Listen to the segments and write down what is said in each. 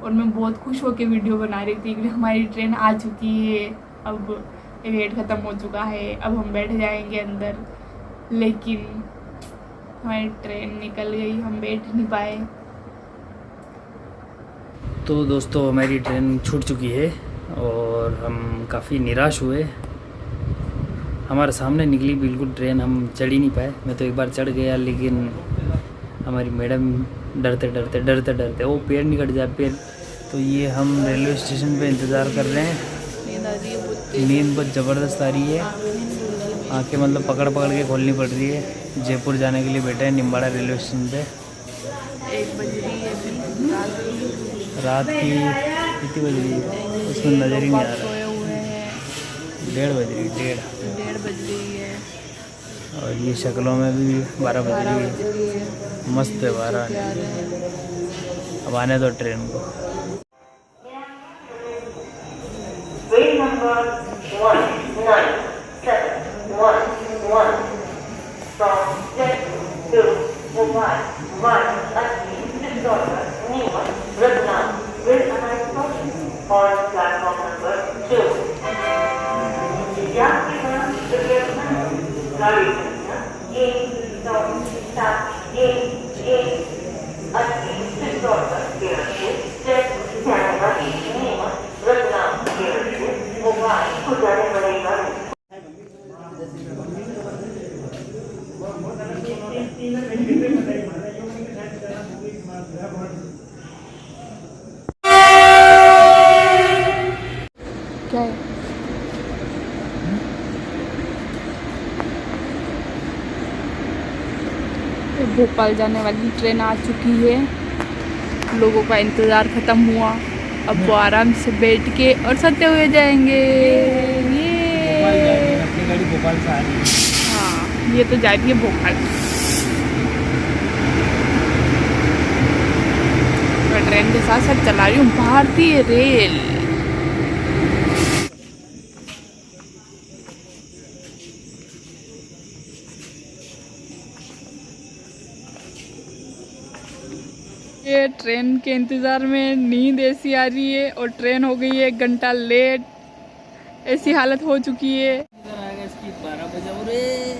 और मैं बहुत खुश होकर वीडियो बना रही थी कि हमारी ट्रेन आ चुकी है, अब वेट ख़त्म हो चुका है, अब हम बैठ जाएंगे अंदर। लेकिन हमारी ट्रेन निकल गई, हम बैठ नहीं पाए। तो दोस्तों हमारी ट्रेन छूट चुकी है और हम काफ़ी निराश हुए। हमारे सामने निकली बिल्कुल ट्रेन, हम चढ़ ही नहीं पाए। मैं तो एक बार चढ़ गया, लेकिन हमारी मैडम डरते वो पेड़ नहीं कट जाए पेड़। तो ये हम रेलवे स्टेशन पे इंतज़ार कर रहे हैं। नींद बहुत ज़बरदस्त आ रही है, आंखें मतलब पकड़ पकड़ के खोलनी पड़ रही है। जयपुर जाने के लिए बैठे हैं निम्बाड़ा रेलवे स्टेशन पे। 1 बज रही है अभी रात की कितनी बज रही है उसमें नज़र ही नहीं आ रहा। सोए हुए हैं। 1:30 बज रही, 1:30। 1:30 बज रही है। और ये शक्लों में भी 12 बज 12 रही बज है। रही है। मस्त है 12। अब आने दो ट्रेन को। Train number 1971 from Jaipur to Mumbai via Ajni, Chittorgarh, Neemuch, Ratlam will arrive shortly on platform number 2. यात्रीगण कृपया गाड़ी संख्या 19711 Ajni, Chittorgarh केरल से जयपुर जाने वाली नीमच रतलाम केरल से मुंबई को जाने वाली गाड़ी। क्या है? भोपाल जाने वाली ट्रेन आ चुकी है। लोगों का इंतज़ार ख़त्म हुआ, अब वो आराम से बैठ के और सोते हुए जाएंगे। ये अपनी गाड़ी भोपाल से आ रही है। हाँ, ये तो जा रही है भोपाल। मैं ट्रेन के साथ साथ चला रही हूँ भारतीय रेल। ये ट्रेन के इंतज़ार में नींद ऐसी आ रही है और ट्रेन हो गई है 1 घंटा लेट। ऐसी हालत हो चुकी है। इधर आएगा इसकी 12 बजे और रे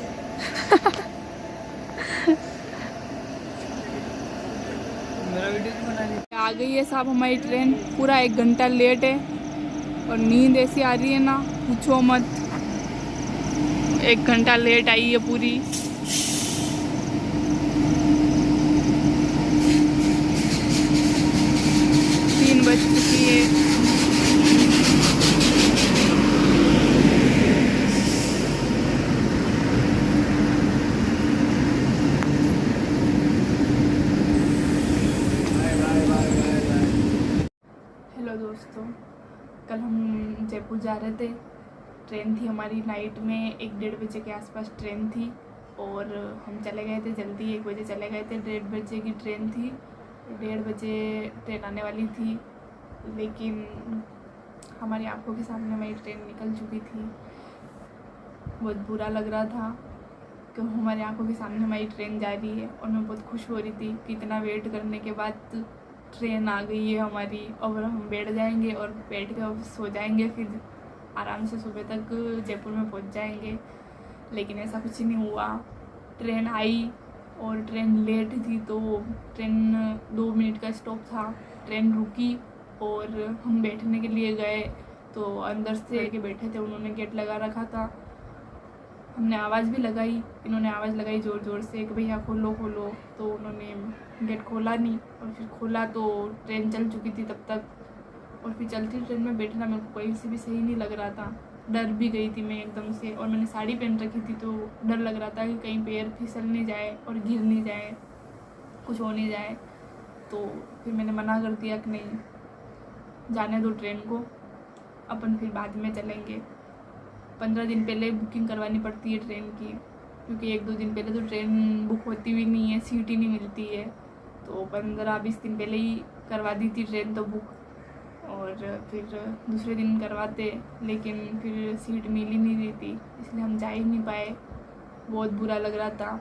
मेरा वीडियो क्यों बना रही है? आ गई है साहब हमारी ट्रेन, पूरा 1 घंटा लेट है और नींद ऐसी आ रही है ना, पूछो मत। 1 घंटा लेट आई है पूरी। 3 बज चुकी है। हेलो दोस्तों, कल हम जयपुर जा रहे थे। ट्रेन थी हमारी नाइट में 1-1:30 बजे के आसपास ट्रेन थी और हम चले गए थे जल्दी। 1 बजे चले गए थे, 1:30 बजे की ट्रेन थी। 1:30 बजे ट्रेन आने वाली थी, लेकिन हमारी आंखों के सामने हमारी ट्रेन निकल चुकी थी। बहुत बुरा लग रहा था कि हमारी आंखों के सामने हमारी ट्रेन जा रही है और मैं बहुत खुश हो रही थी कि इतना वेट करने के बाद ट्रेन आ गई है हमारी। और हम बैठ जाएंगे और बैठ के सो जाएंगे, फिर आराम से सुबह तक जयपुर में पहुंच जाएंगे। लेकिन ऐसा कुछ नहीं हुआ। ट्रेन आई और ट्रेन लेट थी, तो ट्रेन 2 मिनट का स्टॉप था। ट्रेन रुकी और हम बैठने के लिए गए, तो अंदर से के बैठे थे, उन्होंने गेट लगा रखा था। हमने आवाज़ भी लगाई, इन्होंने आवाज़ लगाई ज़ोर ज़ोर से कि भैया खोलो खोलो, तो उन्होंने गेट खोला नहीं। और फिर खोला तो ट्रेन चल चुकी थी तब तक। और फिर चलती ट्रेन में बैठना मेरे को कहीं से भी सही नहीं लग रहा था। डर भी गई थी मैं एकदम से, और मैंने साड़ी पहन रखी थी, तो डर लग रहा था कि कहीं पैर फिसल नहीं जाए और गिर नहीं जाए, कुछ हो नहीं जाए। तो फिर मैंने मना कर दिया कि नहीं, जाने दो ट्रेन को, अपन फिर बाद में चलेंगे। 15 दिन पहले बुकिंग करवानी पड़ती है ट्रेन की, क्योंकि 1-2 दिन पहले तो ट्रेन बुक होती भी नहीं है, सीट ही नहीं मिलती है। तो 15-20 दिन पहले ही करवा दी थी ट्रेन तो बुक, और फिर दूसरे दिन करवाते, लेकिन फिर सीट मिल ही नहीं रही थी, इसलिए हम जा ही नहीं पाए। बहुत बुरा लग रहा था।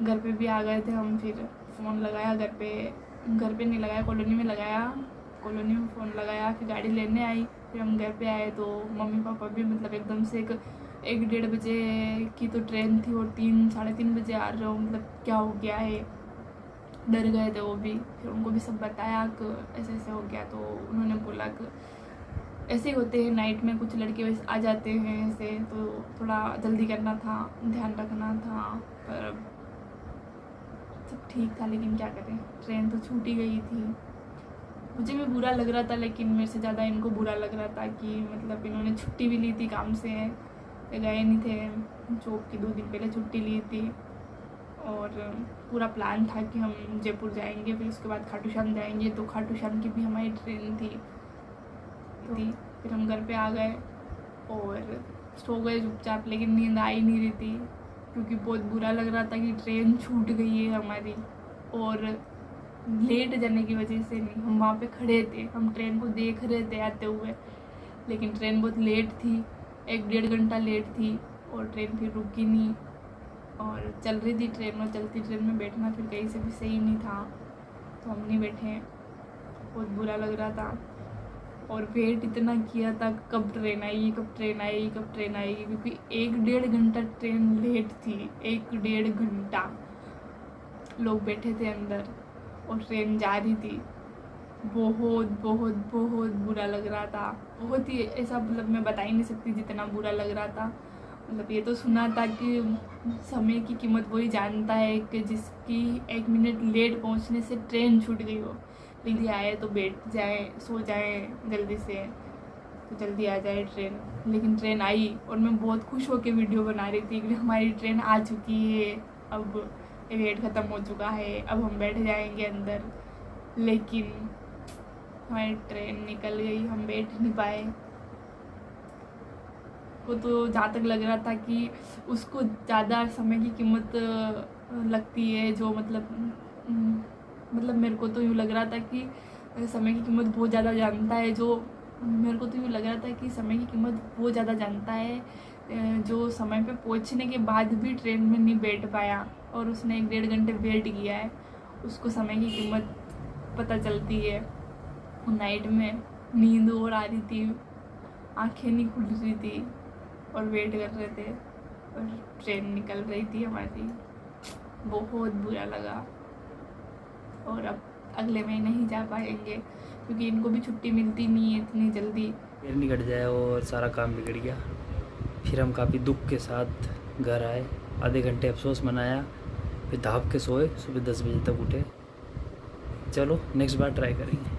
घर पे भी आ गए थे हम, फिर फ़ोन लगाया घर पे घर पे नहीं लगाया, कॉलोनी में लगाया, कॉलोनी में फ़ोन लगाया, फिर गाड़ी लेने आई, फिर हम घर पे आए तो मम्मी पापा भी मतलब एकदम से एक 1:30 बजे की तो ट्रेन थी और 3-3:30 बजे आ रहे हो, मतलब क्या हो गया है, डर गए थे वो भी। फिर उनको भी सब बताया कि ऐसे ऐसे हो गया, तो उन्होंने बोला कि ऐसे ही होते हैं, नाइट में कुछ लड़के वैसे आ जाते हैं ऐसे, तो थोड़ा जल्दी करना था, ध्यान रखना था। पर अब सब ठीक था, लेकिन क्या करें, ट्रेन तो छूट ही गई थी। मुझे भी बुरा लग रहा था, लेकिन मेरे से ज़्यादा इनको बुरा लग रहा था कि मतलब इन्होंने छुट्टी भी ली थी काम से, गए नहीं थे, जॉब की 2 दिन पहले छुट्टी ली थी और पूरा प्लान था कि हम जयपुर जाएंगे, फिर उसके बाद खाटू श्याम जाएंगे, तो खाटू श्याम की भी हमारी ट्रेन थी। फिर हम घर पे आ गए और सो गए चुपचाप, लेकिन नींद आ ही नहीं रही थी क्योंकि बहुत बुरा लग रहा था कि ट्रेन छूट गई है हमारी। और लेट जाने की वजह से नहीं, हम वहाँ पे खड़े थे, हम ट्रेन को देख रहे थे आते हुए, लेकिन ट्रेन बहुत लेट थी, 1-1.5 घंटा लेट थी और ट्रेन फिर रुकी नहीं और चल रही थी ट्रेन, और चलती ट्रेन में बैठना फिर कहीं से भी सही नहीं था, तो हम नहीं बैठे। बहुत बुरा लग रहा था और वेट इतना किया था कब ट्रेन आएगी, कब ट्रेन आएगी, कब ट्रेन आएगी, क्योंकि 1-1.5 घंटा ट्रेन लेट थी, 1-1.5 घंटा लोग बैठे थे अंदर और ट्रेन जा रही थी। बहुत बहुत बहुत बुरा लग रहा था, बहुत ही ऐसा, मतलब मैं बता ही नहीं सकती जितना बुरा लग रहा था। मतलब ये तो सुना था कि समय की कीमत वही जानता है कि जिसकी 1 मिनट लेट पहुंचने से ट्रेन छूट गई हो, लेकिन आए तो बैठ जाए, सो जाए जल्दी से, तो जल्दी आ जाए ट्रेन। लेकिन ट्रेन आई और मैं बहुत खुश होकर वीडियो बना रही थी कि हमारी ट्रेन आ चुकी है, अब वेट ख़त्म हो चुका है, अब हम बैठ जाएंगे अंदर। लेकिन हमारी ट्रेन निकल गई, हम बैठ नहीं पाए। वो तो जहाँ तक लग रहा था कि उसको ज़्यादा समय की कीमत लगती है, जो मतलब मेरे को तो यूँ लग रहा था कि समय की कीमत बहुत ज़्यादा जानता है, मेरे को तो यूँ लग रहा था कि समय की कीमत वो ज़्यादा जानता है जो समय पे पहुंचने के बाद भी ट्रेन में नहीं बैठ पाया और उसने 1-1.5 घंटे वेट किया है, उसको समय की कीमत पता चलती है। नाइट में नींद और आ रही थी, आंखें नहीं खुल रही थी और वेट कर रहे थे और ट्रेन निकल रही थी हमारी। बहुत बुरा लगा और अब अगले महीने ही जा पाएंगे क्योंकि इनको भी छुट्टी मिलती नहीं है इतनी जल्दी। ट्रेन निकट जाए और सारा काम बिगड़ गया। फिर हम काफ़ी दुख के साथ घर आए, आधे घंटे अफसोस मनाया, फिर धाप के सोए, सुबह 10 बजे तक उठे। चलो नेक्स्ट बार ट्राई करेंगे।